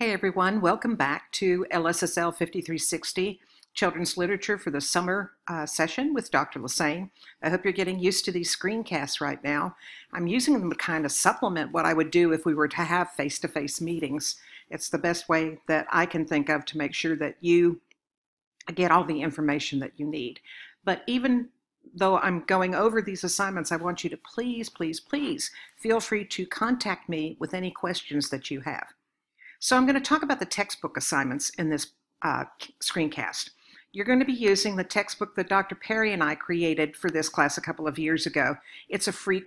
Hey everyone, welcome back to LSSL 5360 Children's Literature for the summer session with Dr. Lesane. I hope you're getting used to these screencasts right now. I'm using them to kind of supplement what I would do if we were to have face-to-face meetings. It's the best way that I can think of to make sure that you get all the information that you need. But even though I'm going over these assignments, I want you to please feel free to contact me with any questions that you have. So I'm going to talk about the textbook assignments in this screencast. You're going to be using the textbook that Dr. Perry and I created for this class a couple of years ago. It's a free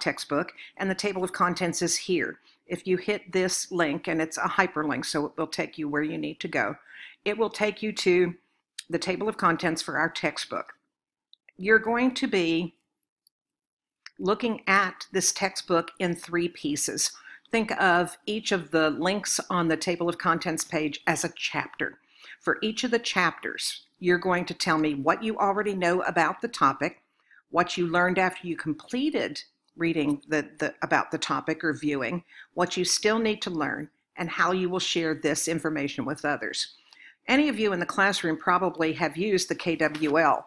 textbook, and the table of contents is here. If you hit this link, and it's a hyperlink, so it will take you where you need to go, it will take you to the table of contents for our textbook. You're going to be looking at this textbook in three pieces. Think of each of the links on the table of contents page as a chapter. For each of the chapters, you're going to tell me what you already know about the topic, what you learned after you completed reading about the topic or viewing, what you still need to learn, and how you will share this information with others. Any of you in the classroom probably have used the KWL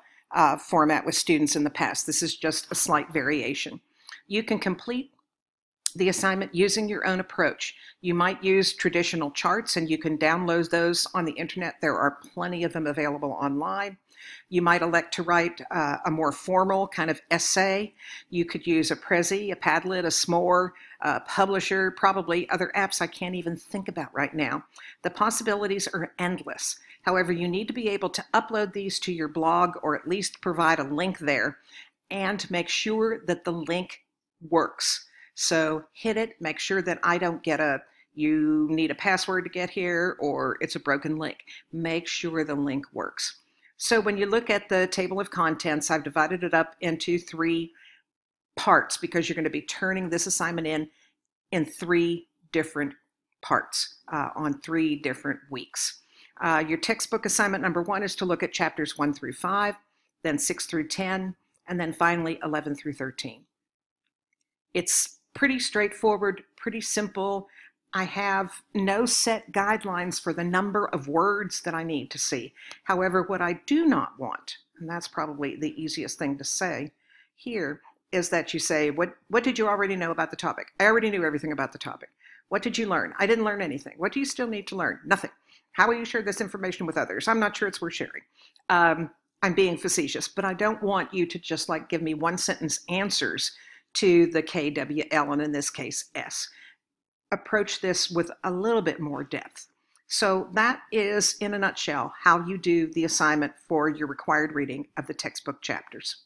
format with students in the past. This is just a slight variation. You can complete the assignment using your own approach. You might use traditional charts, and you can download those on the internet. There are plenty of them available online. You might elect to write a more formal kind of essay. You could use a Prezi, a Padlet, a S'more, a Publisher, probably other apps I can't even think about right now. The possibilities are endless. However, you need to be able to upload these to your blog, or at least provide a link there, and make sure that the link works. So hit it, make sure that I don't get you need a password to get here, or it's a broken link. Make sure the link works. So when you look at the table of contents, I've divided it up into three parts because you're going to be turning this assignment in three different parts on 3 different weeks. Your textbook assignment number 1 is to look at chapters 1 through 5, then 6 through 10, and then finally 11 through 13. It's pretty straightforward, pretty simple. I have no set guidelines for the number of words that I need to see. However, what I do not want, and that's probably the easiest thing to say here, is that you say, what did you already know about the topic? I already knew everything about the topic. What did you learn? I didn't learn anything. What do you still need to learn? Nothing. How will you share this information with others? I'm not sure it's worth sharing. I'm being facetious, but I don't want you to just like give me one sentence answers to the KWL, and in this case, S. Approach this with a little bit more depth. So that is, in a nutshell, how you do the assignment for your required reading of the textbook chapters.